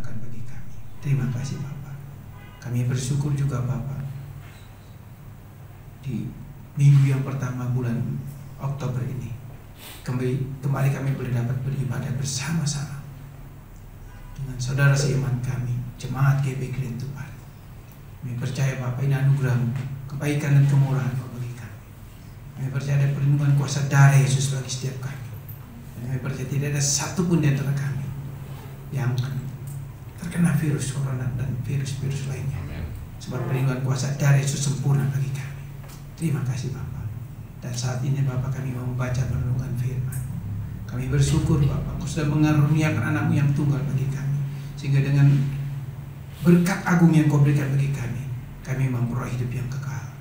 sediakan bagi kami. Terima kasih Bapak. Kami bersyukur juga Bapak, di minggu yang pertama bulan Oktober ini kembali kami boleh dapat beribadah bersama-sama dengan saudara seiman kami, jemaat GB Green Tuhan. Kami percaya Bapak, ini anugerah-Mu, kebaikan dan kemurahan-Mu bagi kami. Kami percaya ada perlindungan kuasa darah Yesus bagi setiap kami. Dan kami percaya tidak ada satupun di antara kami yang terkena virus corona dan virus-virus lainnya. Sebab perlindungan kuasa darah Yesus sempurna bagi kami. Terima kasih Bapak. Dan saat ini Bapak, kami mau membaca merenungkan firman. Kami bersyukur Bapak, Engkau sudah mengaruniakan anak-Mu yang tunggal bagi kami, sehingga dengan berkat agung yang Kau berikan bagi kami memperoleh hidup yang kekal.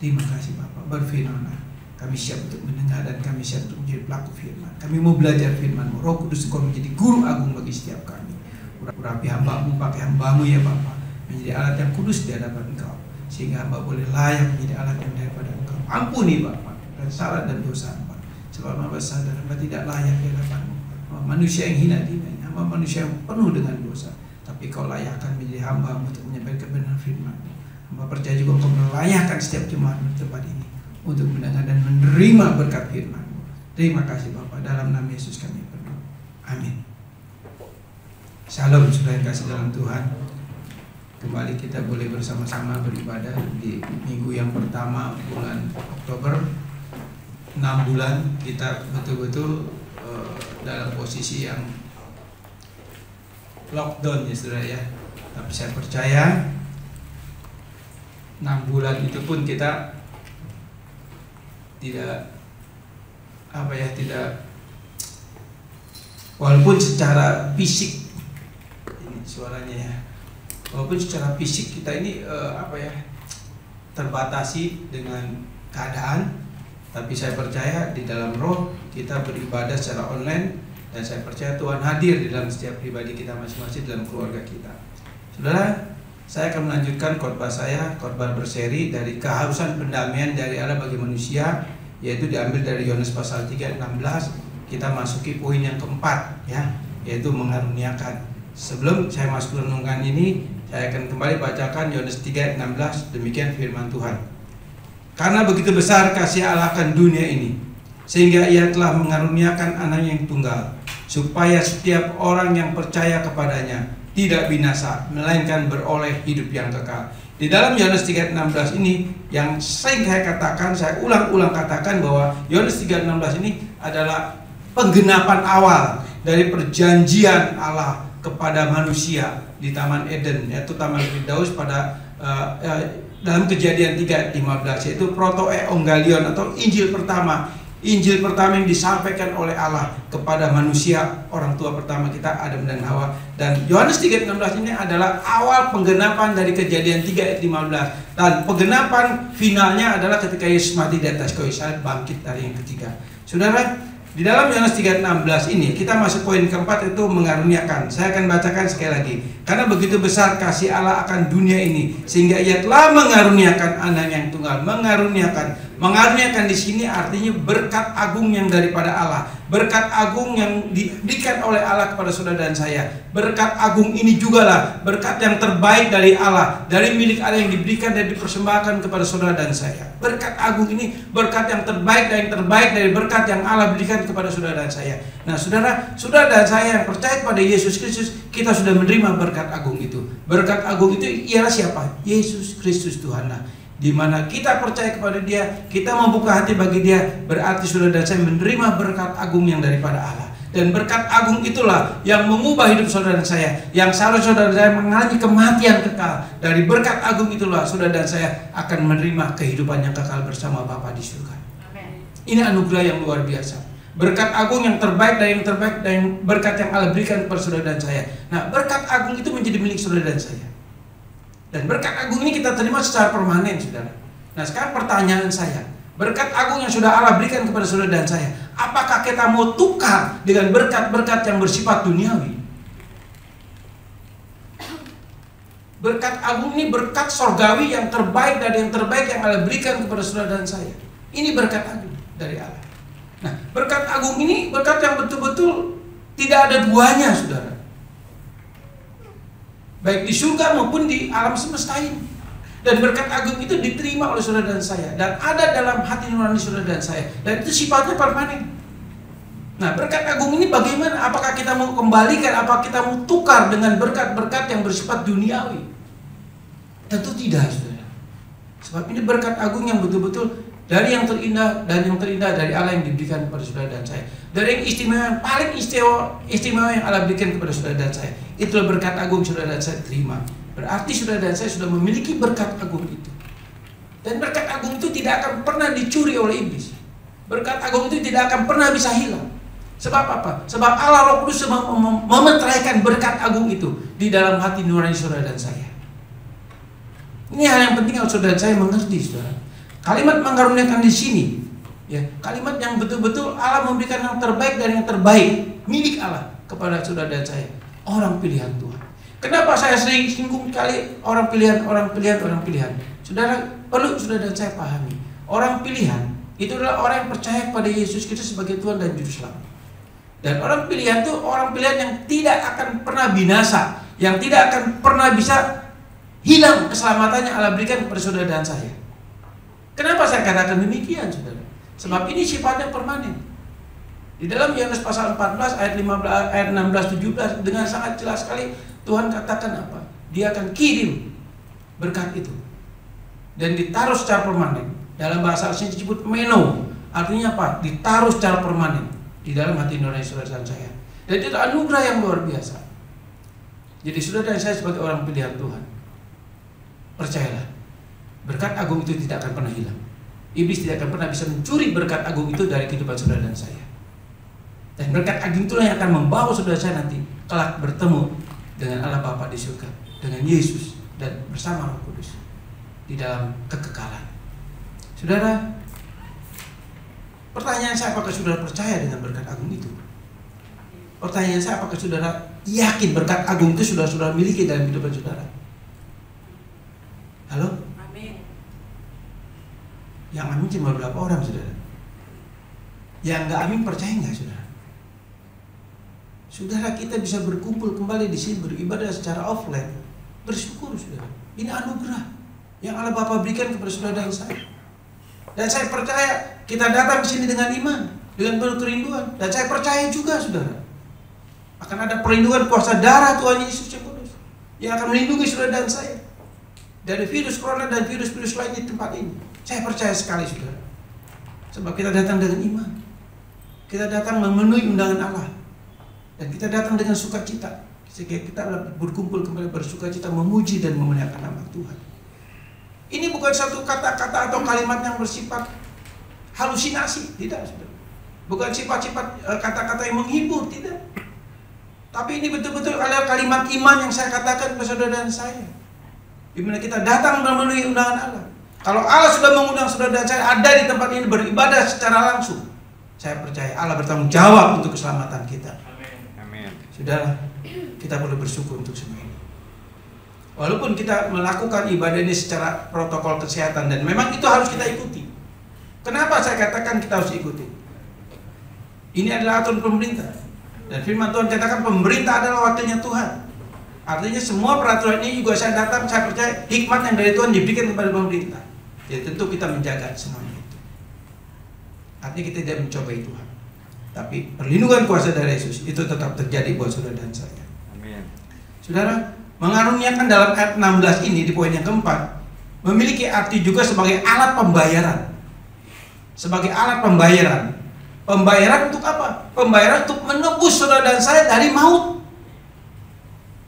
Terima kasih Bapak. Berfirman-Lah, kami siap untuk mendengar dan kami siap untuk menjadi pelaku firman. Kami mau belajar firman-Mu. Roh Kudus, Engkau menjadi guru agung bagi setiap kami. Urapi hamba-Mu, pakai hamba-Mu ya Bapak, menjadi alat yang kudus di hadapan Engkau, sehingga hamba boleh layak menjadi alat yang daripada Engkau. Ampuni Bapak dan salah dan dosa hamba, sebab hamba sadar hamba tidak layak di hadapan-Mu. Manusia yang hina diri, hamba manusia yang penuh dengan dosa, tapi Kau layakkan menjadi hamba untuk menyampaikan kebenaran firman-Mu. Hamba percaya juga Engkau melayakkan setiap jemaat di tempat ini untuk mendengar dan menerima berkat firman-Mu. Terima kasih Bapak, dalam nama Yesus kami berdoa. Amin. Shalom saudara yang kasih dalam Tuhan. Kembali kita boleh bersama-sama beribadah di minggu yang pertama bulan Oktober. 6 bulan kita betul-betul dalam posisi yang lockdown ya saudara ya. Tapi saya percaya 6 bulan itu pun kita tidak walaupun secara fisik ini suaranya ya, walaupun secara fisik kita ini terbatasi dengan keadaan, tapi saya percaya di dalam roh kita beribadah secara online, dan saya percaya Tuhan hadir di dalam setiap pribadi kita masing-masing, dalam keluarga kita. Saudara, saya akan melanjutkan khotbah saya, khotbah berseri dari keharusan pendamaian dari Allah bagi manusia, yaitu diambil dari Yohanes pasal 3:16. Kita masuki poin yang keempat ya, yaitu mengaruniakan. Sebelum saya masuk renungan ini, saya akan kembali bacakan Yohanes 3:16. Demikian firman Tuhan. Karena begitu besar kasih Allah akan dunia ini, sehingga Ia telah mengaruniakan anaknya yang tunggal, supaya setiap orang yang percaya kepadanya tidak binasa, melainkan beroleh hidup yang kekal. Di dalam Yohanes 3:16 ini yang sering saya katakan, saya ulang-ulang katakan bahwa Yohanes 3:16 ini adalah penggenapan awal dari perjanjian Allah kepada manusia di Taman Eden, yaitu Taman Firdaus pada dalam Kejadian 3:15, yaitu proto-evangelion atau Injil pertama. Injil pertama yang disampaikan oleh Allah kepada manusia, orang tua pertama kita Adam dan Hawa. Dan Yohanes 3:16 ini adalah awal penggenapan dari Kejadian 3:15, dan penggenapan finalnya adalah ketika Yesus mati di atas kayu salib, bangkit dari yang ketiga. Saudara, di dalam Yohanes 3:16 ini kita masuk poin keempat, itu mengaruniakan. Saya akan bacakan sekali lagi. Karena begitu besar kasih Allah akan dunia ini, sehingga Ia telah mengaruniakan anak yang tunggal. Mengaruniakan di sini artinya berkat agung yang daripada Allah, berkat agung yang diberikan oleh Allah kepada saudara dan saya. Berkat agung ini jugalah berkat yang terbaik dari Allah, dari milik Allah yang diberikan dan dipersembahkan kepada saudara dan saya. Berkat agung ini berkat yang terbaik dari berkat yang Allah berikan kepada saudara dan saya. Nah, saudara dan saya yang percaya kepada Yesus Kristus, kita sudah menerima berkat agung itu. Berkat agung itu ialah siapa? Yesus Kristus Tuhanlah. Di mana kita percaya kepada Dia, kita membuka hati bagi Dia, berarti saudara dan saya menerima berkat agung yang daripada Allah. Dan berkat agung itulah yang mengubah hidup saudara dan saya, yang seharusnya saudara dan saya mengalami kematian kekal. Dari berkat agung itulah saudara dan saya akan menerima kehidupan yang kekal bersama Bapa di surga. Amen. Ini anugerah yang luar biasa. Berkat agung yang terbaik dan berkat yang Allah berikan kepada saudara dan saya. Nah, berkat agung itu menjadi milik saudara dan saya. Dan berkat agung ini kita terima secara permanen, saudara. Nah, sekarang pertanyaan saya, berkat agung yang sudah Allah berikan kepada saudara dan saya, apakah kita mau tukar dengan berkat-berkat yang bersifat duniawi? Berkat agung ini berkat sorgawi yang terbaik dari yang terbaik yang Allah berikan kepada saudara dan saya. Ini berkat agung dari Allah. Nah, berkat agung ini berkat yang betul-betul tidak ada duanya, saudara. baik di surga maupun di alam semesta ini. Dan berkat agung itu diterima oleh saudara dan saya, dan ada dalam hati nurani saudara dan saya, dan itu sifatnya permanen. Nah, berkat agung ini bagaimana? Apakah kita mau kembalikan, apakah kita mau tukar dengan berkat-berkat yang bersifat duniawi? Tentu tidak, saudara. Sebab ini berkat agung yang betul-betul dari yang terindah, dan yang terindah dari Allah yang diberikan kepada saudara dan saya. Dari yang istimewa, yang paling istimewa yang Allah berikan kepada saudara dan saya. Itulah berkat agung saudara dan saya terima. Berarti saudara dan saya sudah memiliki berkat agung itu. Dan berkat agung itu tidak akan pernah dicuri oleh iblis. Berkat agung itu tidak akan pernah bisa hilang. Sebab apa? Sebab Allah Roh Kudus memeteraikan berkat agung itu di dalam hati nurani saudara dan saya. Ini hal yang penting harus saudara dan saya mengerti, saudara. Kalimat mengaruniakan di sini, ya, kalimat yang betul-betul Allah memberikan yang terbaik dari yang terbaik milik Allah kepada saudara dan saya, orang pilihan Tuhan. Kenapa saya sering singgung kali orang pilihan? Saudara, perlu saudara dan saya pahami, orang pilihan itu adalah orang yang percaya kepada Yesus Kristus sebagai Tuhan dan Juru Selamat. Dan orang pilihan itu orang pilihan yang tidak akan pernah binasa, yang tidak akan pernah bisa hilang keselamatannya Allah berikan kepada saudara dan saya. Kenapa saya katakan demikian, saudara? Sebab ini sifatnya permanen. Di dalam Yohanes pasal 14 ayat 15, ayat 16-17 dengan sangat jelas sekali Tuhan katakan apa? Dia akan kirim berkat itu dan ditaruh secara permanen. Dalam bahasa aslinya disebut meno. Artinya apa? Ditaruh secara permanen di dalam hati nurani saudara dan saya. Dan itu anugerah yang luar biasa. Jadi saudara dan saya sebagai orang pilihan Tuhan, percayalah, berkat agung itu tidak akan pernah hilang. Iblis tidak akan pernah bisa mencuri berkat agung itu dari kehidupan saudara dan saya. Dan berkat agung itulah yang akan membawa saudara saya nanti kelak bertemu dengan Allah Bapa di surga, dengan Yesus dan bersama Roh Kudus di dalam kekekalan. Saudara, pertanyaan saya, apakah saudara percaya dengan berkat agung itu? Pertanyaan saya, apakah saudara yakin berkat agung itu sudah saudara miliki dalam kehidupan saudara? Halo? Amin. Yang amin cuma berapa orang, saudara? Yang nggak amin percaya nggak, saudara? Saudara, kita bisa berkumpul kembali di sini beribadah secara offline. Bersyukur, saudara. Ini anugerah yang Allah Bapa berikan kepada saudara dan saya. Dan saya percaya kita datang ke sini dengan iman, dengan penuh kerinduan. Dan saya percaya juga, saudara, akan ada perlindungan kuasa darah Tuhan Yesus yang kudus yang akan melindungi saudara dan saya dari virus corona dan virus-virus lain di tempat ini. Saya percaya sekali, saudara. Sebab kita datang dengan iman. Kita datang memenuhi undangan Allah. Dan kita datang dengan sukacita. Sehingga kita berkumpul kembali bersukacita, memuji dan memuliakan nama Tuhan. Ini bukan satu kata-kata atau kalimat yang bersifat halusinasi, tidak, saudara. Bukan sifat-sifat kata-kata yang menghibur, tidak. Tapi ini betul-betul adalah kalimat iman yang saya katakan kepada saudara dan saya. Di mana kita datang memenuhi undangan Allah. Kalau Allah sudah mengundang saudara dan saya ada di tempat ini beribadah secara langsung, saya percaya Allah bertanggung jawab untuk keselamatan kita. Amin. Saudara, kita perlu bersyukur untuk semua ini. Walaupun kita melakukan ibadah ini secara protokol kesehatan, dan memang itu harus kita ikuti. Kenapa saya katakan kita harus ikuti? Ini adalah aturan pemerintah. Dan firman Tuhan katakan pemerintah adalah wakilnya Tuhan. Artinya semua peraturan ini juga saya datang, saya percaya hikmat yang dari Tuhan diberikan kepada pemerintah. Jadi tentu kita menjaga semuanya itu. Artinya kita tidak mencobai Tuhan. Tapi perlindungan kuasa dari Yesus itu tetap terjadi buat saudara dan saya. Amin. Saudara, mengaruniakan dalam ayat 16 ini di poin yang keempat memiliki arti juga sebagai alat pembayaran. Sebagai alat pembayaran. Pembayaran untuk apa? Pembayaran untuk menebus saudara dan saya dari maut.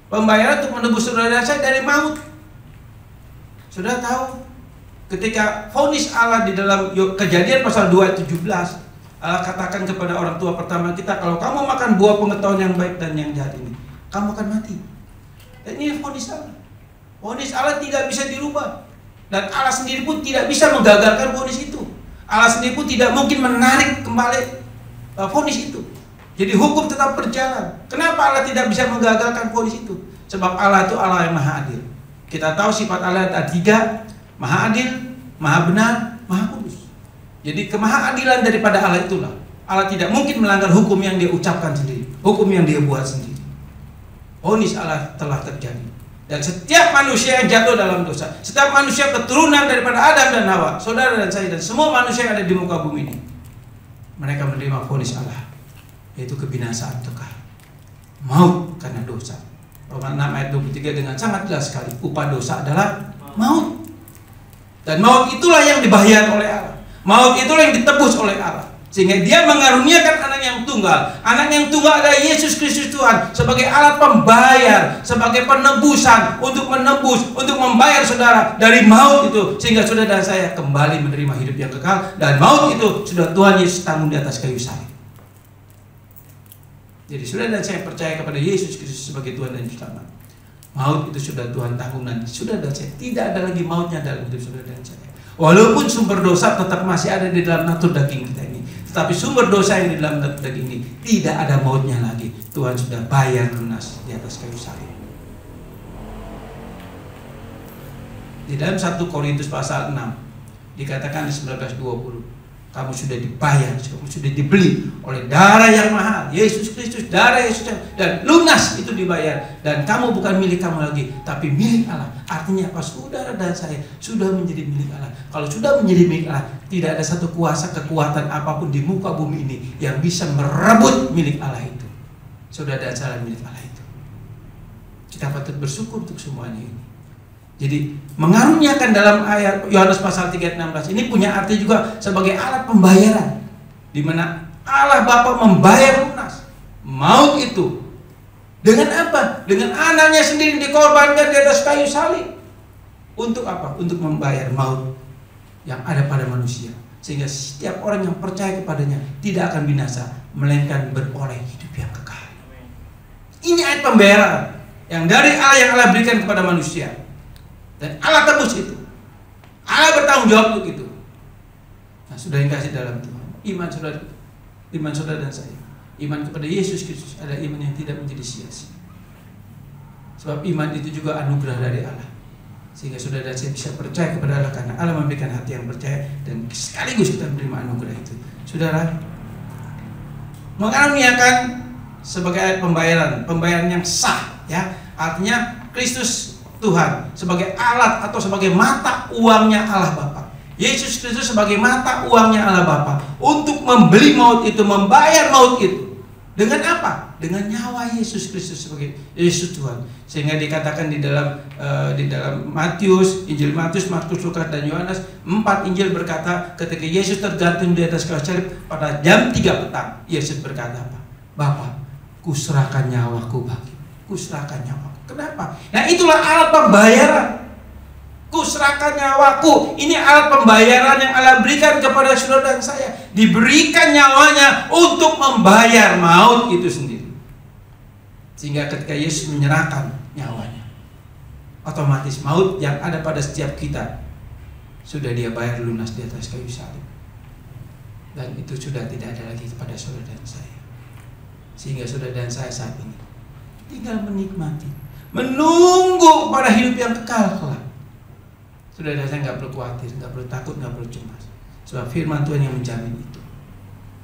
Pembayaran untuk menebus saudara dan saya dari maut. Saudara tahu, ketika vonis Allah di dalam Kejadian pasal 2 ayat 17, Allah katakan kepada orang tua pertama kita, kalau kamu makan buah pengetahuan yang baik dan yang jahat ini, kamu akan mati. Dan ini vonis Allah. Vonis Allah tidak bisa dirubah. Dan Allah sendiri pun tidak bisa menggagalkan vonis itu. Allah sendiri pun tidak mungkin menarik kembali vonis itu. Jadi hukum tetap berjalan. Kenapa Allah tidak bisa menggagalkan vonis itu? Sebab Allah itu Allah yang maha adil. Kita tahu sifat Allah ada tiga: maha adil, maha benar, maha kudus. Jadi kemahaadilan daripada Allah itulah, Allah tidak mungkin melanggar hukum yang dia ucapkan sendiri, hukum yang dia buat sendiri. Vonis Allah telah terjadi. Dan setiap manusia yang jatuh dalam dosa, setiap manusia keturunan daripada Adam dan Hawa, saudara dan saya dan semua manusia yang ada di muka bumi ini, mereka menerima vonis Allah, yaitu kebinasaan kekal, maut karena dosa. Roma 6 ayat 23 dengan sangat jelas sekali, upah dosa adalah maut. Dan maut itulah yang dibayar oleh Allah, maut itulah yang ditebus oleh Allah, sehingga Dia mengaruniakan anak yang tunggal. Anak yang tunggal adalah Yesus Kristus Tuhan, sebagai alat pembayar, sebagai penebusan, untuk menebus, untuk membayar saudara dari maut itu, sehingga saudara dan saya kembali menerima hidup yang kekal. Dan maut itu sudah Tuhan Yesus tanggung di atas kayu salib. Jadi saudara dan saya percaya kepada Yesus Kristus sebagai Tuhan dan Juru Selamat. Maut itu sudah Tuhan tanggung, dan saudara dan saya tidak ada lagi mautnya dalam hidup saudara dan saya. Walaupun sumber dosa tetap masih ada di dalam natur daging kita ini, tetapi sumber dosa yang di dalam natur daging ini tidak ada mautnya lagi. Tuhan sudah bayar lunas di atas kayu salib. Di dalam 1 Korintus pasal 6 dikatakan di 19:20, kamu sudah dibayar, kamu sudah dibeli oleh darah yang mahal, Yesus Kristus, darah Yesus, dan lunas itu dibayar. Dan kamu bukan milik kamu lagi, tapi milik Allah. Artinya apa? Saudara dan saya sudah menjadi milik Allah. Kalau sudah menjadi milik Allah, tidak ada satu kuasa kekuatan apapun di muka bumi ini yang bisa merebut milik Allah itu. Saudara dan saya milik Allah itu. Kita patut bersyukur untuk semuanya ini. Jadi mengaruniakan dalam ayat Yohanes pasal 3:16 ini punya arti juga sebagai alat pembayaran, di mana Allah Bapa membayar lunas maut itu. Dengan apa? Dengan anaknya sendiri dikorbankan di atas kayu salib. Untuk apa? Untuk membayar maut yang ada pada manusia, sehingga setiap orang yang percaya kepadanya tidak akan binasa, melainkan beroleh hidup yang kekal. Ini ayat pembayaran yang dari Allah, yang Allah berikan kepada manusia. Dan Allah tebus itu. Allah bertanggung jawab untuk itu. Nah, sudah yang kasih dalam Tuhan, iman saudara dan saya, iman kepada Yesus Kristus adalah iman yang tidak menjadi sia-sia. Sebab iman itu juga anugerah dari Allah, sehingga saudara dan saya bisa percaya kepada Allah, karena Allah memberikan hati yang percaya, dan sekaligus kita menerima anugerah itu. Saudara, mengaruniakan sebagai ayat pembayaran yang sah, ya, artinya Kristus Tuhan sebagai alat atau sebagai mata uangnya Allah Bapa. Yesus Kristus sebagai mata uangnya Allah Bapa untuk membeli maut itu, membayar maut itu. Dengan apa? Dengan nyawa Yesus Kristus sebagai Yesus Tuhan. Sehingga dikatakan di dalam Matius, Injil Matius, Markus, Lukas, dan Yohanes, 4 Injil berkata ketika Yesus tergantung di atas kayu salib pada jam 3 petang, Yesus berkata apa? Bapa, kuserahkan nyawaku bagimu. Kuserahkan nyawaku. Kenapa? Nah, itulah alat pembayaran. Kuserahkan nyawaku. Ini alat pembayaran yang Allah berikan kepada saudara dan saya. Diberikan nyawanya untuk membayar maut itu sendiri. Sehingga ketika Yesus menyerahkan nyawanya, otomatis maut yang ada pada setiap kita sudah Dia bayar lunas di atas kayu salib. Dan itu sudah tidak ada lagi kepada saudara dan saya. Sehingga saudara dan saya saat ini tinggal menikmati, menunggu pada hidup yang kekal kelak. Saudara dan saya nggak perlu khawatir, nggak perlu takut, nggak perlu cemas. Sebab firman Tuhan yang menjamin itu.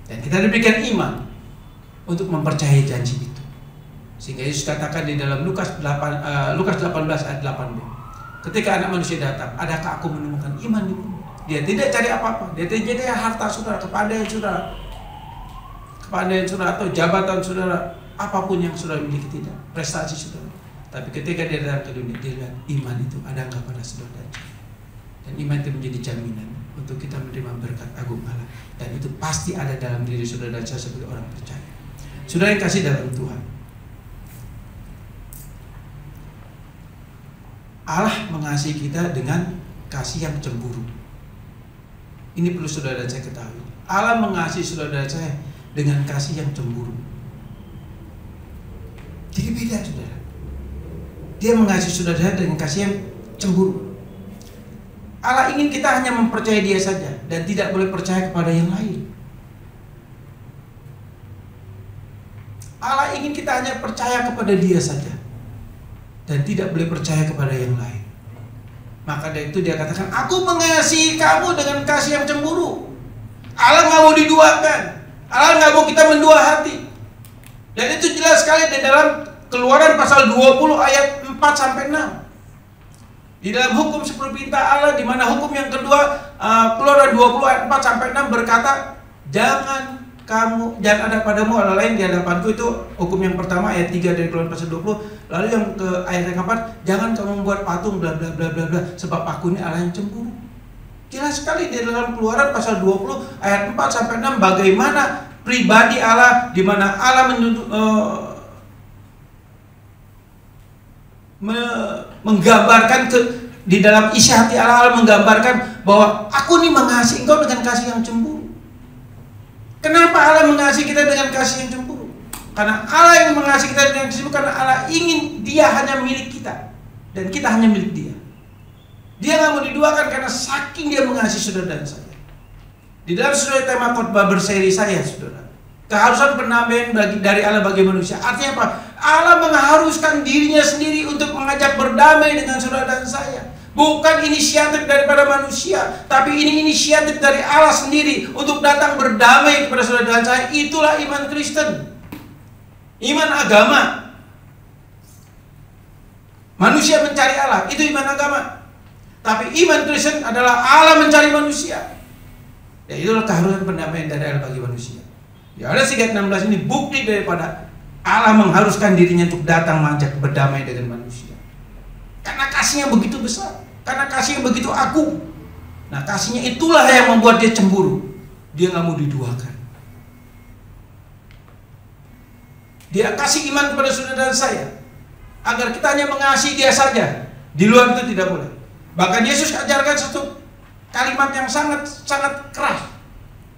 Dan kita diberikan iman untuk mempercayai janji itu. Sehingga Yesus katakan di dalam Lukas 18 ayat 8b, ketika anak manusia datang, adakah aku menemukan iman di bumi? Dia tidak cari apa-apa, dia tidak cari harta saudara, kepandaian saudara, atau jabatan saudara, apapun yang saudara miliki, tidak, prestasi saudara. Tapi ketika dia datang ke dunia, dia lihat iman itu ada enggak pada saudara. Dan iman itu menjadi jaminan untuk kita menerima berkat agung Allah. Dan itu pasti ada dalam diri saudara dan saya sebagai orang percaya. Saudara yang kasih dalam Tuhan, Allah mengasihi kita dengan kasih yang cemburu. Ini perlu saudara dan saya ketahui. Allah mengasihi saudara dan saya dengan kasih yang cemburu. Jadi beda saudara. Dia mengasihi saudara dengan kasih yang cemburu. Allah ingin kita hanya mempercayai Dia saja dan tidak boleh percaya kepada yang lain. Allah ingin kita hanya percaya kepada Dia saja dan tidak boleh percaya kepada yang lain. Maka dari itu Dia katakan, aku mengasihi kamu dengan kasih yang cemburu. Allah nggak mau diduakan. Allah nggak mau kita mendua hati. Dan itu jelas sekali di dalam Keluaran pasal 20 ayat 4. 4-6. Di dalam hukum 10 perintah Allah, di mana hukum yang kedua, Keluaran 20 ayat 4-6 berkata, jangan ada padamu Allah lain di hadapanku. Itu hukum yang pertama, ayat 3 dari Keluaran pasal 20. Lalu yang ke ayat yang keempat, jangan kamu membuat patung bla bla bla bla bla, sebab aku ini Allah yang cemburu. Jelas sekali di dalam Keluaran pasal 20 ayat 4-6 bagaimana pribadi Allah, di mana Allah menggambarkan di dalam isi hati Allah menggambarkan bahwa aku ini mengasihi engkau dengan kasih yang cemburu. Kenapa Allah mengasihi kita dengan kasih yang cemburu? Karena Allah yang mengasihi kita dengan kasih cemburu, karena Allah ingin dia hanya milik kita dan kita hanya milik dia. Dia nggak mau diduakan karena saking dia mengasihi saudara dan saya. Di dalam sesuai tema khotbah berseri saya, saudara, keharusan penambahan dari Allah bagi manusia. Artinya apa? Allah mengharuskan dirinya sendiri untuk mengajak berdamai dengan saudara dan saya. Bukan inisiatif daripada manusia, tapi ini inisiatif dari Allah sendiri untuk datang berdamai kepada saudara dan saya. Itulah iman Kristen. Iman agama. Manusia mencari Allah, itu iman agama. Tapi iman Kristen adalah Allah mencari manusia. Ya, itulah keharusan pendamaian dari Allah bagi manusia. Ya, ada 3:16 ini bukti daripada Allah mengharuskan dirinya untuk datang mengajak berdamai dengan manusia. Karena kasihnya begitu besar, karena kasihnya begitu agung. Nah, kasihnya itulah yang membuat dia cemburu. Dia nggak mau diduakan. Dia kasih iman kepada saudara dan saya agar kita hanya mengasihi dia saja. Di luar itu tidak boleh. Bahkan Yesus ajarkan satu kalimat yang sangat keras.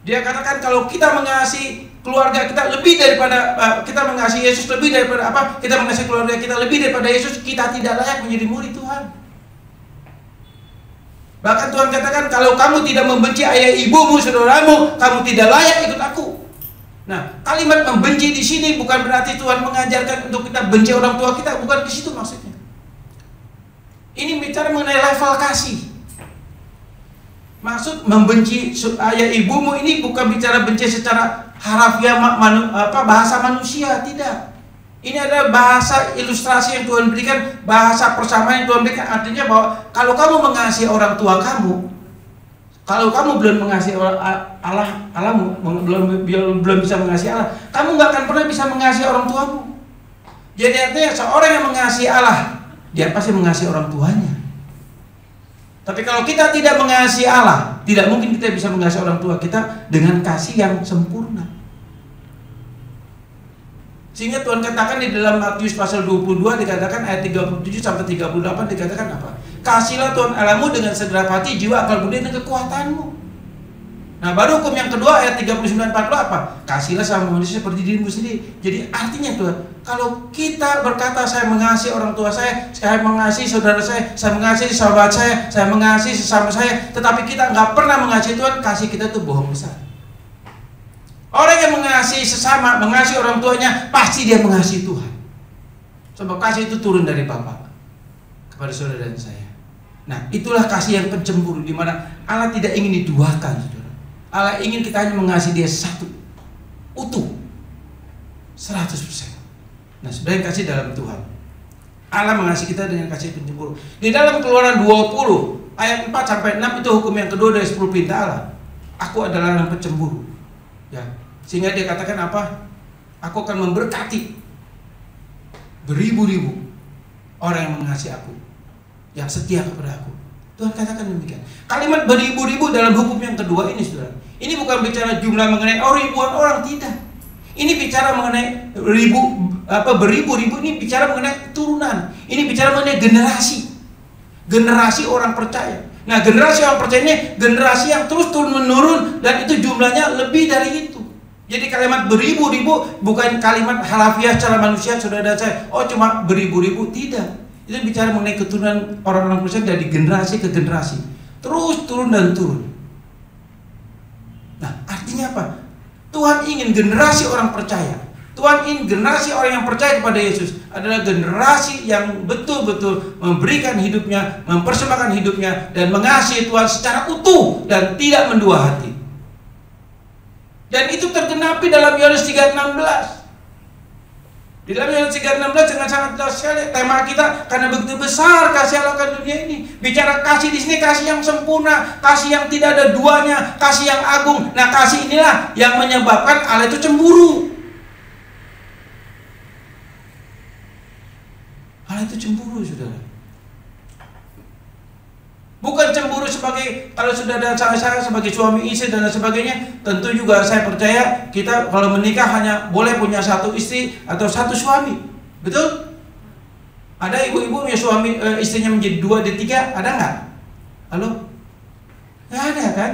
Dia katakan kalau kita mengasihi keluarga kita lebih daripada kita mengasihi Yesus lebih daripada apa? Kita mengasihi keluarga kita lebih daripada Yesus, kita tidak layak menjadi murid Tuhan. Bahkan Tuhan katakan kalau kamu tidak membenci ayah ibumu, saudaramu, kamu tidak layak ikut aku. Nah, kalimat membenci di sini bukan berarti Tuhan mengajarkan untuk kita benci orang tua kita, bukan di situ maksudnya. Ini bicara mengenai level kasih. Maksud membenci ayah ibumu ini bukan bicara benci secara harafiah bahasa manusia, tidak. Ini adalah bahasa ilustrasi yang Tuhan berikan, bahasa persamaan yang Tuhan berikan. Artinya bahwa kalau kamu mengasihi orang tua kamu, kalau kamu belum mengasihi Allahmu, belum bisa mengasihi Allah, kamu nggak akan pernah bisa mengasihi orang tuamu. Jadi artinya seorang yang mengasihi Allah, dia pasti mengasihi orang tuanya. Tapi kalau kita tidak mengasihi Allah, tidak mungkin kita bisa mengasihi orang tua kita dengan kasih yang sempurna. Sehingga Tuhan katakan di dalam Matius pasal 22 dikatakan ayat 37 sampai 38 dikatakan apa? Kasihlah Tuhan Allahmu dengan segenap hati, jiwa, akal budi dan kekuatanmu. Nah, baru hukum yang kedua ayat 39-40 apa? Kasihlah sama manusia seperti dirimu sendiri. Jadi artinya Tuhan, kalau kita berkata saya mengasihi orang tua saya mengasihi saudara saya mengasihi sahabat saya mengasihi sesama saya, tetapi kita nggak pernah mengasihi Tuhan, kasih kita tuh bohong besar. Orang yang mengasihi sesama, mengasihi orang tuanya, pasti dia mengasihi Tuhan. Sebab kasih itu turun dari Bapa kepada saudara dan saya. Nah, itulah kasih yang pencemburu, di mana Allah tidak ingin diduakan, saudara. Allah ingin kita hanya mengasihi dia satu, utuh, 100%. Nah, saudara yang kasih dalam Tuhan, Allah mengasihi kita dengan kasih pencemburu. Di dalam Keluaran 20 ayat 4-6 itu hukum yang kedua dari 10 perintah Allah. Aku adalah orang pencemburu. Ya, sehingga dia katakan apa? Aku akan memberkati beribu-ribu orang yang mengasihi aku, yang setia kepada aku. Tuhan katakan demikian. Kalimat beribu-ribu dalam hukum yang kedua ini, saudara, ini bukan bicara jumlah mengenai ribuan orang, tidak. Ini bicara mengenai beribu-ribu, ini bicara mengenai turunan. Ini bicara mengenai generasi orang percaya. Nah, generasi orang percaya ini generasi yang terus turun menurun, dan itu jumlahnya lebih dari itu. Jadi kalimat beribu-ribu bukan kalimat harafiah secara manusia, saudara dan saya. Oh, cuma beribu-ribu, tidak. Itu bicara mengenai keturunan orang-orang percaya dari generasi ke generasi, terus turun dan turun. Nah, artinya apa? Tuhan ingin generasi orang percaya, Tuhan ingin generasi orang yang percaya kepada Yesus adalah generasi yang betul-betul memberikan hidupnya, mempersembahkan hidupnya, dan mengasihi Tuhan secara utuh dan tidak mendua hati. Dan itu tergenapi dalam Yohanes 3:16. Di dalam Yohanes 3:16 dengan sangat jelas sekali tema kita, karena begitu besar kasih Allah akan dunia ini. Bicara kasih di sini kasih yang sempurna, kasih yang tidak ada duanya, kasih yang agung. Nah, kasih inilah yang menyebabkan Allah itu cemburu. Allah itu cemburu, saudara. Bukan cemburu sebagai kalau sudah ada saya sebagai suami istri dan sebagainya. Tentu juga saya percaya kita kalau menikah hanya boleh punya satu istri atau satu suami. Betul? Ada ibu-ibu yang suami istrinya menjadi 2 dan 3, ada nggak? Halo? Nggak ada kan?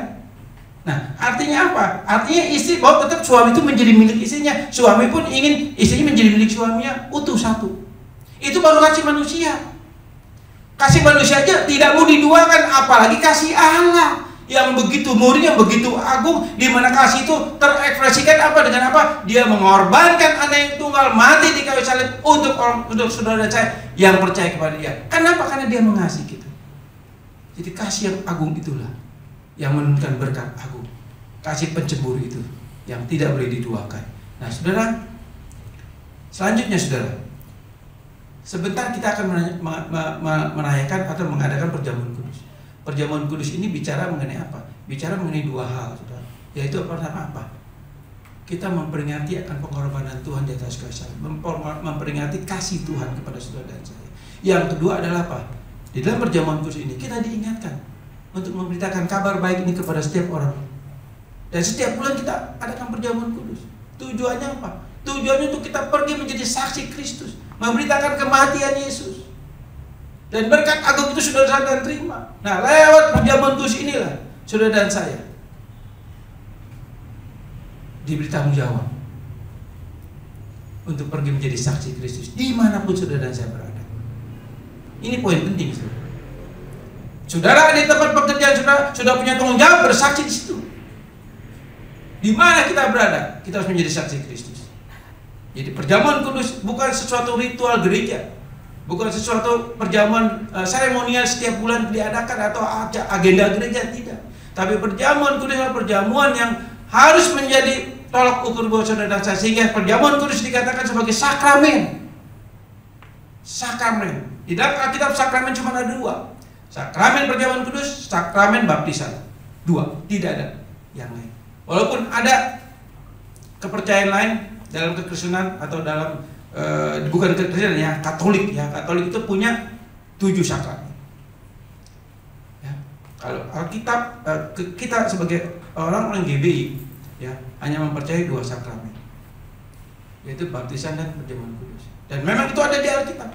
Nah, artinya apa? Artinya istri bahwa tetap suami itu menjadi milik istrinya. Suami pun ingin istrinya menjadi milik suaminya utuh satu. Itu baru kasih manusia. Kasih manusia aja tidak mau diduakan, apalagi kasih Allah yang begitu murni, yang begitu agung, di mana kasih itu terekspresikan apa dengan apa? Dia mengorbankan anak yang tunggal mati di kayu salib untuk saudara saya yang percaya kepada dia. Kenapa? Karena dia mengasihi kita. Jadi kasih yang agung itulah yang menurunkan berkat agung. Kasih pencemburu itu yang tidak boleh diduakan. Nah, saudara, selanjutnya saudara, sebentar kita akan merayakan atau mengadakan perjamuan kudus. Perjamuan kudus ini bicara mengenai apa? Bicara mengenai 2 hal, saudara. Yaitu pertama apa? Kita memperingati akan pengorbanan Tuhan di atas kayu salib, memperingati kasih Tuhan kepada saudara dan saya. Yang kedua adalah apa? Di dalam perjamuan kudus ini kita diingatkan untuk memberitakan kabar baik ini kepada setiap orang. Dan setiap bulan kita adakan perjamuan kudus. Tujuannya apa? Tujuannya untuk kita pergi menjadi saksi Kristus, memberitakan kematian Yesus. Dan berkat agung itu saudara dan terima. Nah, lewat perjamuan kudus inilah saudara dan saya diberi tanggung jawab untuk pergi menjadi saksi Kristus dimanapun saudara dan saya berada. Ini poin penting, saudara. Saudara di tempat pekerjaan saudara sudah punya tanggung jawab bersaksi di situ. Di mana kita berada, kita harus menjadi saksi Kristus. Jadi perjamuan kudus bukan sesuatu ritual gereja, bukan sesuatu perjamuan seremonial setiap bulan diadakan atau agenda gereja, tidak. Tapi perjamuan kudus adalah perjamuan yang harus menjadi tolak ukur buat saudara dan saya, sehingga perjamuan kudus dikatakan sebagai sakramen. Sakramen. Di dalam Alkitab sakramen cuma ada 2. Sakramen perjamuan kudus, sakramen baptisan. 2, tidak ada yang lain. Walaupun ada kepercayaan lain dalam kekristenan atau dalam bukan kekristenan ya, Katolik ya. Katolik itu punya 7 sakramen. Ya. Kalau Alkitab kita sebagai orang GBI ya hanya mempercayai 2 sakramen, yaitu baptisan dan perjamuan kudus. Dan memang itu ada di Alkitab.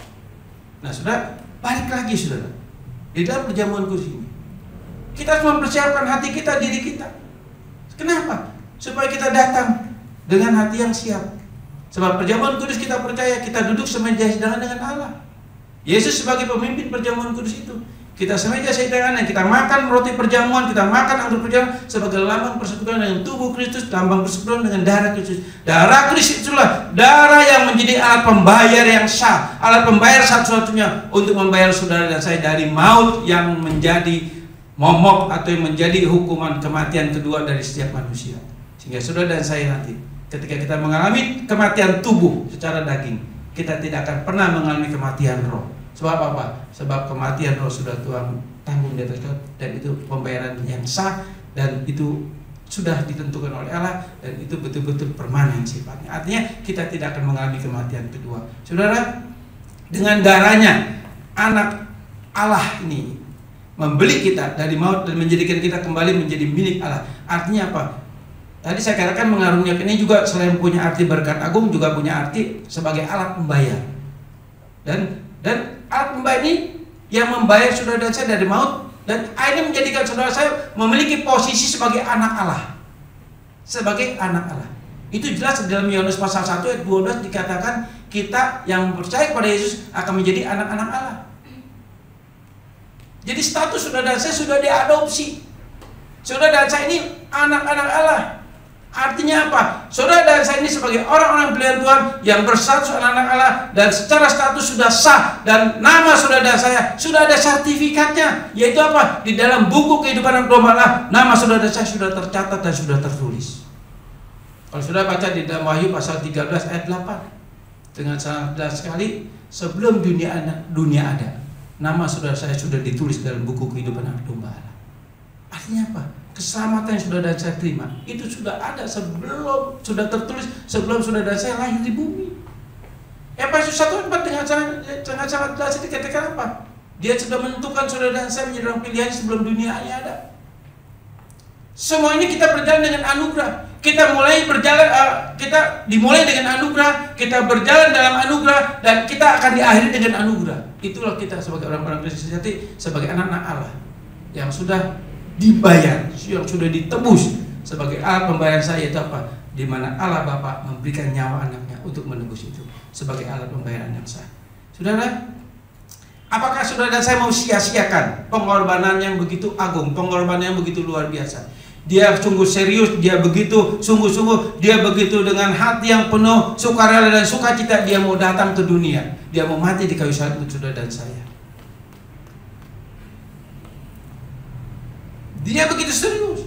Nah, saudara, balik lagi saudara, di dalam perjamuan kudus ini kita harus mempersiapkan hati kita, diri kita. Kenapa? Supaya kita datang dengan hati yang siap. Sebab perjamuan kudus kita percaya kita duduk semeja hidangan dengan Allah. Yesus sebagai pemimpin perjamuan kudus itu. Kita semeja hidangan, kita makan roti perjamuan, kita makan anggur perjamuan sebagai lambang persekutuan dengan tubuh Kristus, lambang persekutuan dengan darah Kristus. Darah Kristus itulah darah yang menjadi alat pembayar yang sah, alat pembayar satu-satunya untuk membayar saudara dan saya dari maut yang menjadi momok atau yang menjadi hukuman kematian kedua dari setiap manusia. Sehingga saudara dan saya nanti ketika kita mengalami kematian tubuh secara daging, kita tidak akan pernah mengalami kematian roh. Sebab apa? Sebab kematian roh sudah Tuhan tanggung di atas, dan itu pembayaran yang sah, dan itu sudah ditentukan oleh Allah, dan itu betul-betul permanen sifatnya. Artinya kita tidak akan mengalami kematian kedua. Saudara, dengan darahnya anak Allah ini membeli kita dari maut dan menjadikan kita kembali menjadi milik Allah. Artinya apa? Tadi saya katakan mengaruniakan ini juga selain punya arti berkat agung, juga punya arti sebagai alat pembayar. Dan alat pembayar ini yang membayar saudara dan saya dari maut, dan akhirnya menjadikan saudara saya memiliki posisi sebagai anak Allah. Sebagai anak Allah. Itu jelas dalam Yohanes pasal 1 ayat 12 dikatakan kita yang percaya kepada Yesus akan menjadi anak-anak Allah. Jadi status saudara dan saya sudah diadopsi. Saudara dan saya ini anak-anak Allah. Artinya apa? Saudara dan saya ini sebagai orang-orang pilihan Tuhan yang berstatus anak-anak Allah, dan secara status sudah sah, dan nama saudara dan saya sudah ada sertifikatnya, yaitu apa? Di dalam buku kehidupan domba Allah, nama saudara dan saya sudah tercatat dan sudah tertulis. Kalau sudah baca di dalam Wahyu pasal 13 ayat 8, dengan sangat jelas sekali, sebelum dunia ada, nama saudara saya sudah ditulis dalam buku kehidupan anak domba Allah. Artinya apa? Keselamatan yang saudara dan saya terima itu sudah ada sebelum, sudah tertulis sebelum saudara dan saya lahir di bumi. Efesus 1:4 dengan sangat jelas dikatakan apa? Dia sudah menentukan saudara dan saya menjadi orang pilihan sebelum dunia ada. Semua ini kita berjalan dengan anugerah. Kita mulai berjalan, kita dimulai dengan anugerah, kita berjalan dalam anugerah, dan kita akan diakhiri dengan anugerah. Itulah kita sebagai orang-orang Kristen sejati, sebagai anak-anak Allah yang sudah dibayar, yang sudah ditebus sebagai alat pembayaran saya itu apa? Di mana Allah Bapa memberikan nyawa anaknya untuk menebus itu sebagai alat pembayaran yang sah. Saudara, apakah saudara dan saya mau sia-siakan pengorbanan yang begitu agung, pengorbanan yang begitu luar biasa? Dia sungguh serius, dia begitu sungguh-sungguh, dia begitu dengan hati yang penuh sukarela dan sukacita, dia mau datang ke dunia, dia mau mati di kayu salib untuk saudara dan saya. Dia begitu serius,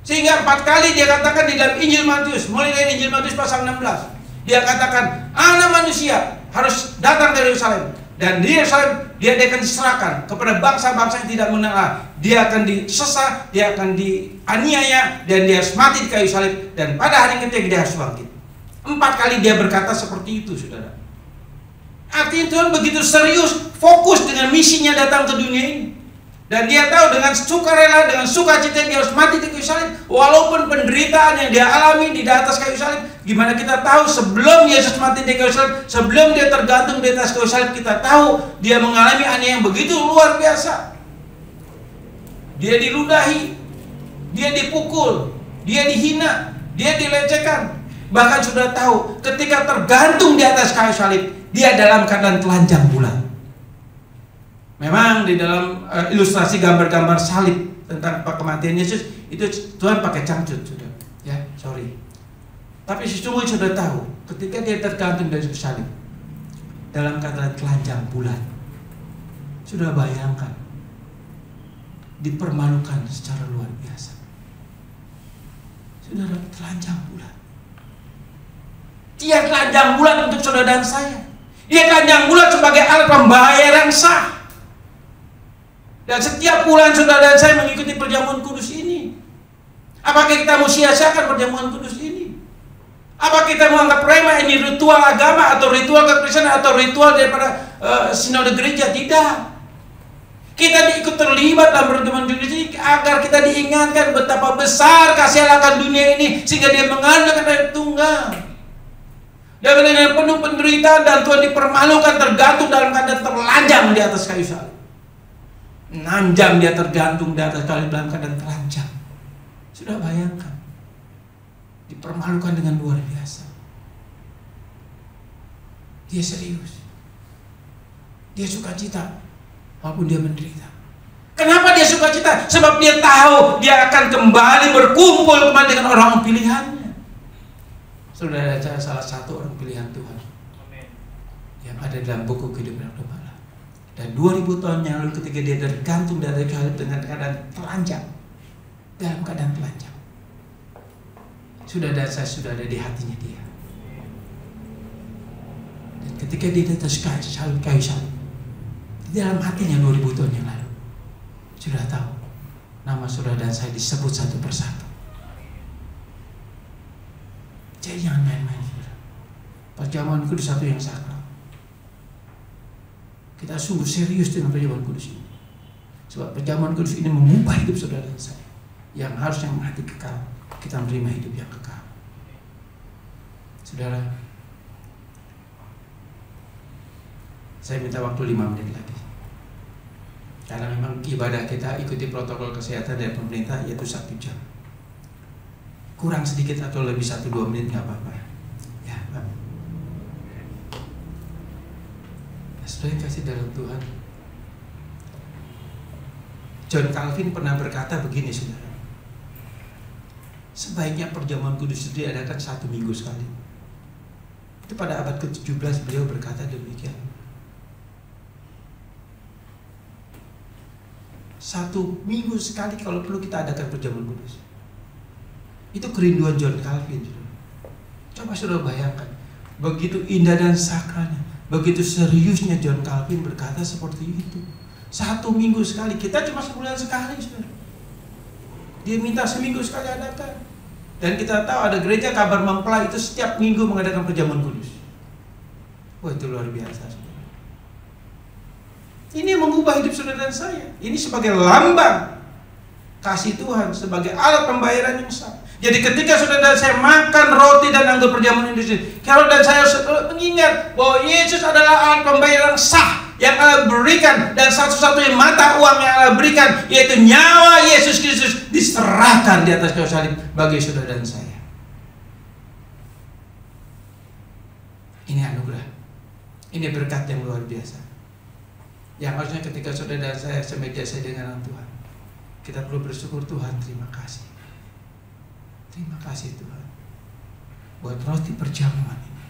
sehingga 4 kali dia katakan di dalam Injil Matius, mulai dari Injil Matius pasal 16, dia katakan Anak Manusia harus datang dari Yerusalem, dan di Yerusalem dia akan diserahkan kepada bangsa-bangsa yang tidak mengenal Allah. Dia akan disesat, dia akan dianiaya, dan dia harus mati di kayu salib, dan pada hari ketiga dia harus bangkit. 4 kali dia berkata seperti itu, saudara. Artinya Tuhan begitu serius, fokus dengan misinya datang ke dunia ini. Dan dia tahu dengan sukarela, dengan sukacita dia harus mati di kayu salib, walaupun penderitaan yang dia alami di atas kayu salib. Gimana kita tahu sebelum Yesus mati di kayu salib, sebelum dia tergantung di atas kayu salib, kita tahu dia mengalami aniaya yang begitu luar biasa. Dia diludahi, dia dipukul, dia dihina, dia dilecehkan. Bahkan sudah tahu ketika tergantung di atas kayu salib, dia dalam keadaan telanjang bulat. Memang di dalam ilustrasi gambar-gambar salib tentang kematian Yesus itu Tuhan pakai cangcut, sudah, ya, sorry. Tapi sesungguhnya sudah tahu ketika dia tergantung dari salib dalam keadaan telanjang bulat, sudah bayangkan dipermalukan secara luar biasa. Saudara, telanjang bulat. Dia telanjang bulat untuk saudara dan saya. Dia telanjang bulat sebagai alat pembayaran sah. Dan setiap bulan saudara dan saya mengikuti perjamuan kudus ini. Apakah kita mau sia-siakan perjamuan kudus ini? Apa kita menganggap remeh ini ritual agama atau ritual kekristenan atau ritual daripada sinode gereja? Tidak. Kita ikut terlibat dalam perjamuan kudus ini agar kita diingatkan betapa besar kasih Allah akan dunia ini, sehingga dia mengandalkan anak tunggal. Dan dengan penuh penderitaan dan Tuhan dipermalukan, tergantung dalam keadaan terlanjang di atas kayu salib. 6 jam dia tergantung di atas kayu dalam keadaan telanjang. Sudah bayangkan, dipermalukan dengan luar biasa. Dia serius, dia sukacita walaupun dia menderita. Kenapa dia sukacita? Sebab dia tahu dia akan kembali berkumpul kembali dengan orang pilihannya. Saudara, saya salah satu orang pilihan Tuhan yang ada dalam buku kehidupan anak domba. Dan 2000 tahun yang lalu ketika dia tergantung dari salib dengan keadaan telanjang, dalam keadaan telanjang, saya sudah ada di hatinya dia. Dan ketika dia di atas kayu salib, di dalam hatinya 2000 tahun yang lalu, sudah tahu nama saudara dan saya disebut satu persatu. Jadi jangan main-main, saudara. Perjamuan kudus satu yang sakral. Kita sungguh serius dengan perjamuan kudus ini. Sebab perjamuan kudus ini mengubah hidup saudara dan saya. Yang harusnya mati kekal, kita menerima hidup yang kekal. Saudara, saya minta waktu 5 menit lagi. Karena memang ibadah kita ikuti protokol kesehatan dari pemerintah, yaitu 1 jam. Kurang sedikit atau lebih 1-2 menit nggak apa-apa. Ya, Pak. Saudara yang kasih dalam Tuhan, John Calvin pernah berkata begini, saudara. Sebaiknya perjamuan kudus itu diadakan 1 minggu sekali. Itu pada abad ke-17 beliau berkata demikian. 1 minggu sekali kalau perlu kita adakan perjamuan kudus. Itu kerinduan John Calvin, saudara. Coba saudara bayangkan, Begitu indah dan sakralnya, begitu seriusnya John Calvin berkata seperti itu. 1 minggu sekali, kita cuma sebulan sekali, saudara. Dia minta seminggu sekali adakan. Dan kita tahu ada gereja Kabar Mempelai itu setiap minggu mengadakan perjamuan kudus. Wah, itu luar biasa, saudara. Ini mengubah hidup saudara dan saya. Ini sebagai lambang kasih Tuhan, sebagai alat pembayaran yang sah. Jadi ketika saudara dan saya makan roti dan anggur perjamuan Injil, kalau dan saya mengingat bahwa Yesus adalah alat pembayaran sah yang Allah berikan, dan satu-satunya mata uang yang Allah berikan, yaitu nyawa Yesus Kristus, diserahkan di atas kayu salib bagi saudara dan saya. Ini anugerah, ini berkat yang luar biasa, yang harusnya ketika saudara dan saya semeja dengan Tuhan, kita perlu bersyukur. Tuhan, terima kasih. Terima kasih Tuhan buat roti perjamuan ini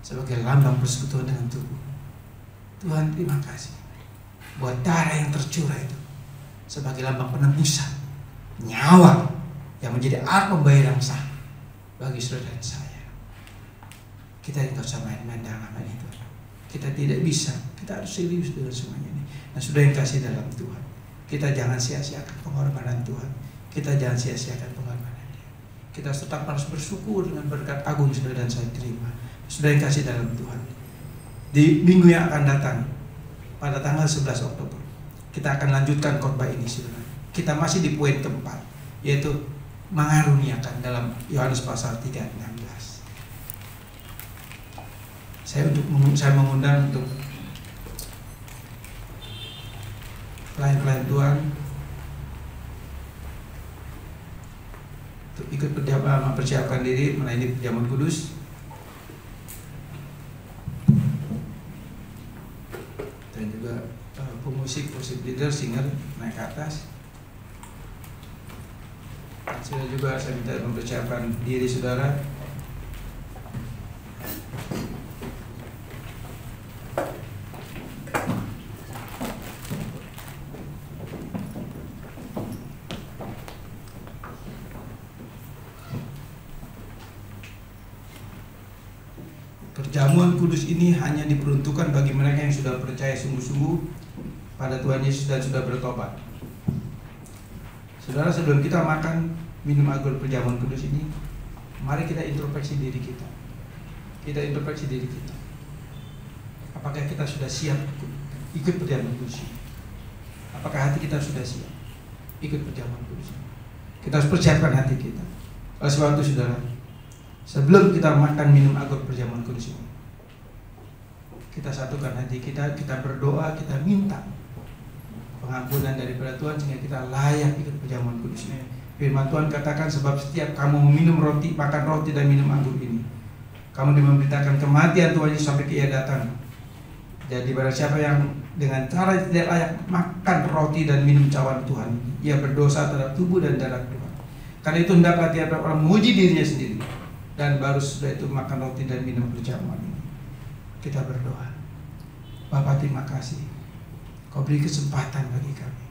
sebagai lambang persekutuan dengan tubuh. Tuhan, terima kasih buat darah yang tercurah itu sebagai lambang penebusan, nyawa yang menjadi alat pembayaran yang sah bagi saudara dan saya. Kita tidak usah main-main dalam hal itu. Kita tidak bisa, kita harus serius dengan semuanya ini. Nah, sudah yang kasih dalam Tuhan, kita jangan sia-siakan pengorbanan Tuhan. Kita jangan sia-siakan pengorbanan Dia. Kita tetap harus bersyukur dengan berkat agung saudara dan saya terima. Sudah yang kasih dalam Tuhan, di minggu yang akan datang pada tanggal 11 Oktober kita akan lanjutkan khotbah ini, saudara. Kita masih di poin keempat, yaitu mengaruniakan dalam Yohanes pasal 3:16. Saya mengundang untuk pelayan-pelayan Tuhan untuk ikut mempersiapkan diri melayani perjamuan kudus. Dan juga pemusik, worship leader, singer naik ke atas. Sudah juga saya minta mempersiapkan diri saudara. Perjamuan kudus ini hanya diperuntukkan bagi mereka yang sudah percaya sungguh-sungguh pada Tuhan Yesus dan sudah bertobat. Saudara, sebelum kita makan minum anggur perjamuan kudus ini, mari kita introspeksi diri kita. Kita introspeksi diri kita. Apakah kita sudah siap ikut perjamuan kudus ini? Apakah hati kita sudah siap ikut perjamuan kudus ini? Kita harus persiapkan hati kita. Oleh sebab itu, saudara, sebelum kita makan minum anggur perjamuan kudus ini, kita satukan hati kita, kita berdoa, kita minta pengampunan daripada Tuhan sehingga kita layak ikut perjamuan kudus ini. Firman Tuhan katakan, sebab setiap kamu minum roti, makan roti dan minum anggur ini, kamu memberitakan kematian Tuhan Yesus sampai Ia datang. Jadi barang siapa yang dengan cara tidak layak makan roti dan minum cawan Tuhan, ia berdosa terhadap tubuh dan darah Tuhan. Karena itu hendaklah tiap orang menguji dirinya sendiri, dan baru setelah itu makan roti dan minum perjamuan ini. Kita berdoa. Bapa, terima kasih Kau beri kesempatan bagi kami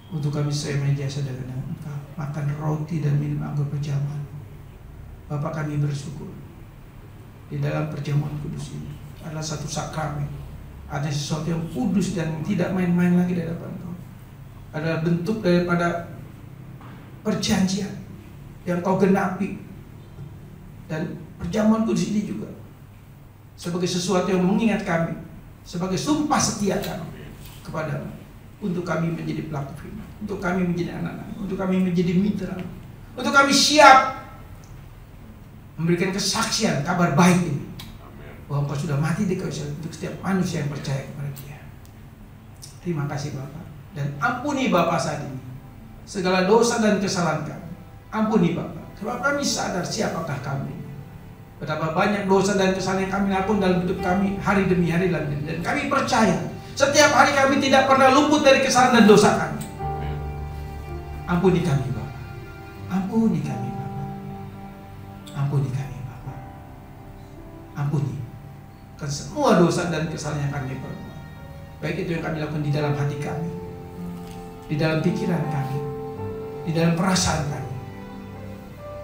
untuk kami semeja dengan Engkau, makan roti dan minum anggur perjamuan. Bapa, kami bersyukur di dalam perjamuan kudus ini adalah satu sakramen, ada sesuatu yang kudus dan tidak main-main lagi di hadapan Kau. Adalah bentuk daripada perjanjian yang Kau genapi. Dan perjamuan kudus ini juga sebagai sesuatu yang mengingat kami, sebagai sumpah setia kami kepadamu, untuk kami menjadi pelaku firman, untuk kami menjadi anak-anak, untuk kami menjadi mitra, untuk kami siap memberikan kesaksian kabar baik ini, bahwa Engkau sudah mati di kayu salib untuk setiap manusia yang percaya kepada Dia. Terima kasih Bapa, dan ampuni Bapa saat ini segala dosa dan kesalahan kami. Ampuni Bapa, sebab kami sadar siapakah kami, betapa banyak dosa dan kesalahan yang kami lakukan dalam hidup kami hari demi hari, dan kami percaya setiap hari kami tidak pernah luput dari kesalahan dan dosa kami. Ampuni kami Bapa, ampuni kami Bapa, ampuni kami Bapa, ampuni kan semua dosa dan kesalahan yang kami perbuat, baik itu yang kami lakukan di dalam hati kami, di dalam pikiran kami, di dalam perasaan kami,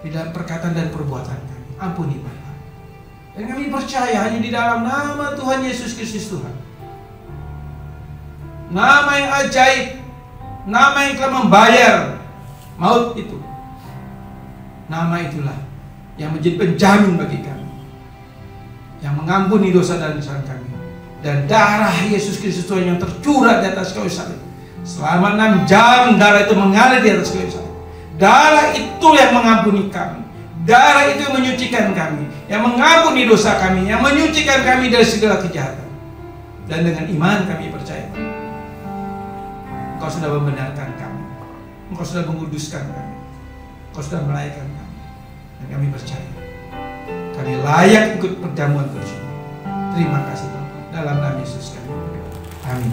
di dalam perkataan dan perbuatan kami. Ampuni Bapa. Dan kami percaya hanya di dalam nama Tuhan Yesus Kristus Tuhan, nama yang ajaib, nama yang telah membayar maut itu, nama itulah yang menjadi penjamin bagi kami, yang mengampuni dosa dan kesalahan kami. Dan darah Yesus Kristus Tuhan yang tercurah di atas kayu salib, selama 6 jam darah itu mengalir di atas kayu salib. Darah itu yang mengampuni kami, darah itu yang menyucikan kami, yang mengampuni dosa kami, yang menyucikan kami dari segala kejahatan. Dan dengan iman kami percaya, Engkau sudah membenarkan kami, Engkau sudah menguduskan kami, Engkau sudah melayakkan kami. Dan kami percaya kami layak ikut perjamuan kudus. Terima kasih Bapa, dalam nama Yesus kami berdoa. Amin.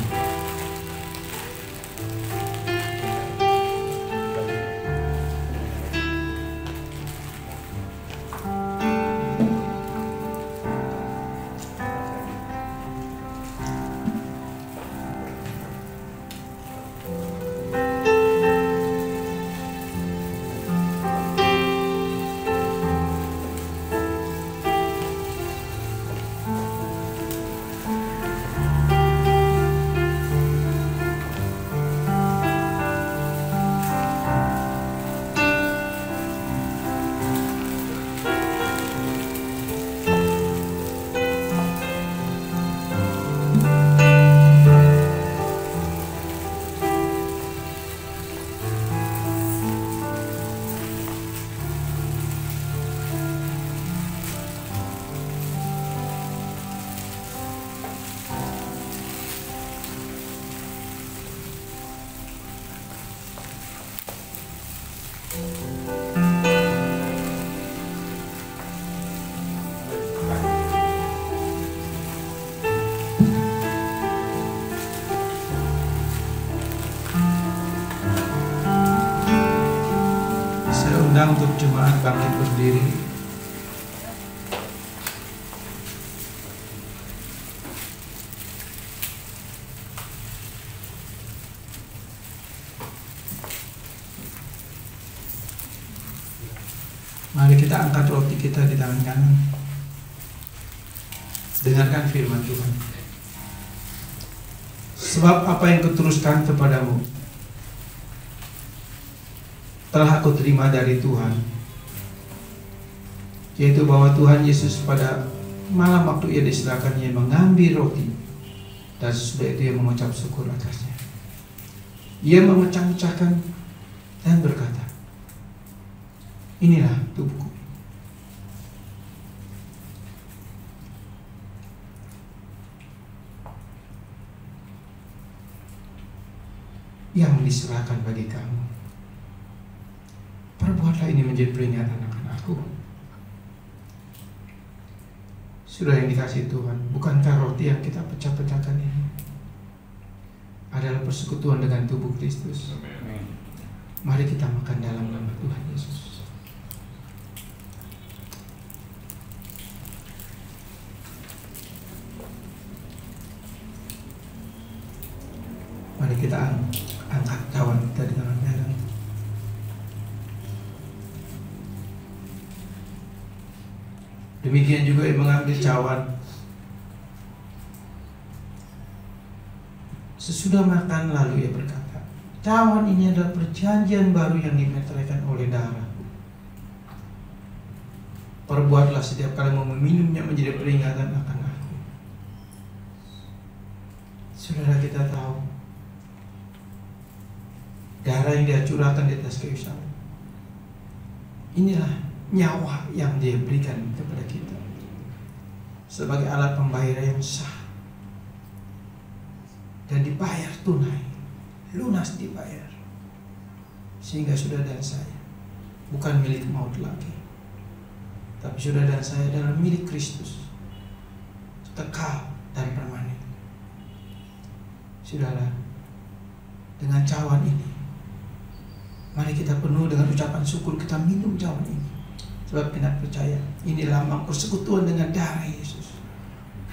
Untuk jemaat bangkit berdiri. Mari kita angkat roti kita di tangan kanan. Dengarkan firman Tuhan. Sebab apa yang kuteruskan kepadamu telah aku terima dari Tuhan, yaitu bahwa Tuhan Yesus pada malam waktu ia diserahkan, ia mengambil roti, dan sesudah itu ia mengucap syukur atasnya. Ia memecah-mecahkan dan berkata, inilah tubuhku. Yang diserahkan bagi kamu. Perbuatlah ini menjadi peringatan akan aku. Sudah yang dikasih Tuhan, bukankah roti yang kita pecah-pecahkan ini adalah persekutuan dengan tubuh Kristus? Mari kita makan dalam nama Tuhan Yesus. Mari kita angkat cawan kita di tangan kanan. Demikian juga yang mengambil cawan. Sesudah makan lalu ia berkata, cawan ini adalah perjanjian baru yang dimeteraikan oleh darah. Perbuatlah setiap kali mau meminumnya menjadi peringatan akan aku. Saudara, kita tahu darah yang dia curahkan di atas kayu salib, inilah nyawa yang dia berikan kepada kita sebagai alat pembayaran yang sah dan dibayar tunai, lunas dibayar, sehingga saudara dan saya bukan milik maut lagi, tapi saudara dan saya adalah milik Kristus, kekal dan permanen. Saudara, dengan cawan ini mari kita penuh dengan ucapan syukur, kita minum cawan ini. Sebab kita percaya ini lambang persekutuan dengan darah Yesus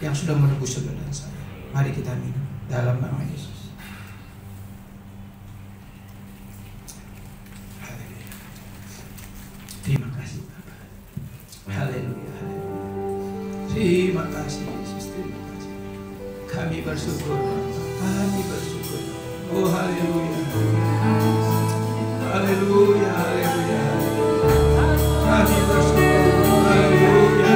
yang sudah menebus saudara dan saya. Mari kita minum dalam nama Yesus. Haleluya. Terima kasih Bapak. Haleluya. Terima kasih Yesus, terima kasih. Kami bersyukur, kami bersyukur. Oh haleluya, haleluya, haleluya. Kami bersyukur, haleluya.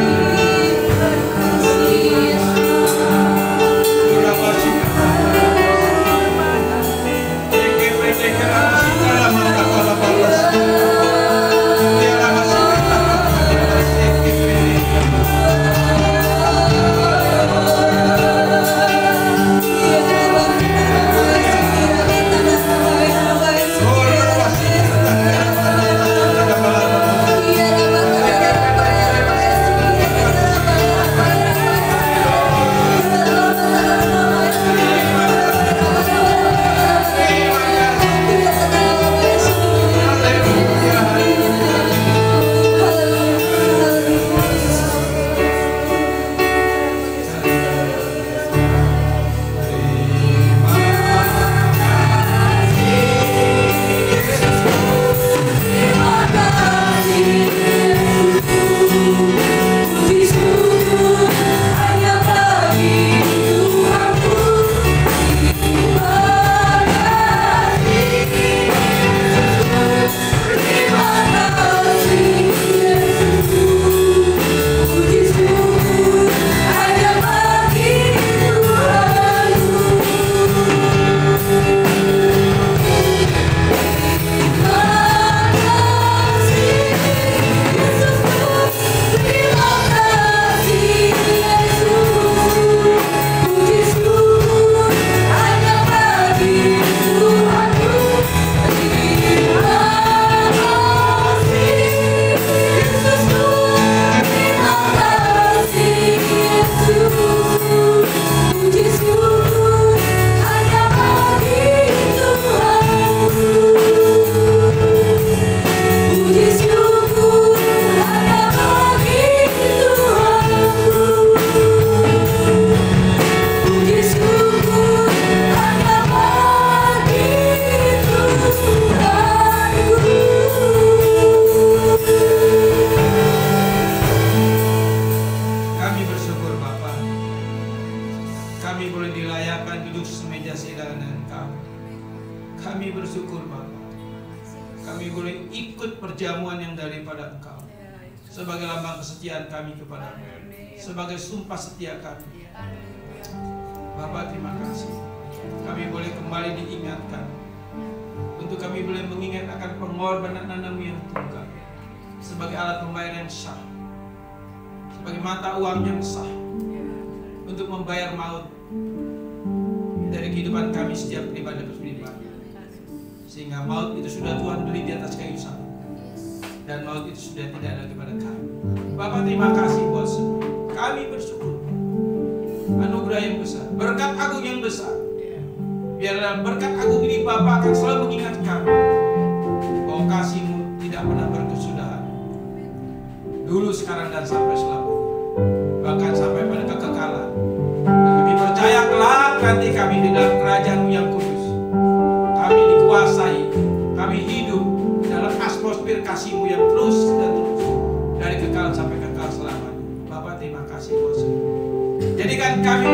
Sebagai sumpah setia kami, Bapak terima kasih. Kami boleh kembali diingatkan untuk kami boleh mengingat akan pengorbanan anakmu yang tunggal sebagai alat pembayaran yang sah, sebagai mata uang yang sah untuk membayar maut dari kehidupan kami setiap pribadi pribadi, sehingga maut itu sudah Tuhan beli di atas kayu salib dan maut itu sudah tidak ada kepada kami. Bapak terima kasih buat semua. Kami bersyukur anugerah yang besar, berkat agung yang besar. Biarlah berkat agung ini Bapa akan selalu mengingat kami bahwa kasih-Mu tidak pernah berkesudahan, dulu, sekarang, dan sampai selamanya, bahkan sampai pada kekekalan. Dan kami percaya kelak nanti kami di dalam kerajaan-Mu yang kudus, kami dikuasai, kami hidup dalam atmosfer kasih-Mu yang terus dan terus dari kekal sampai kekal selamanya. Bapak terima kasih buat semua. Jadikan kami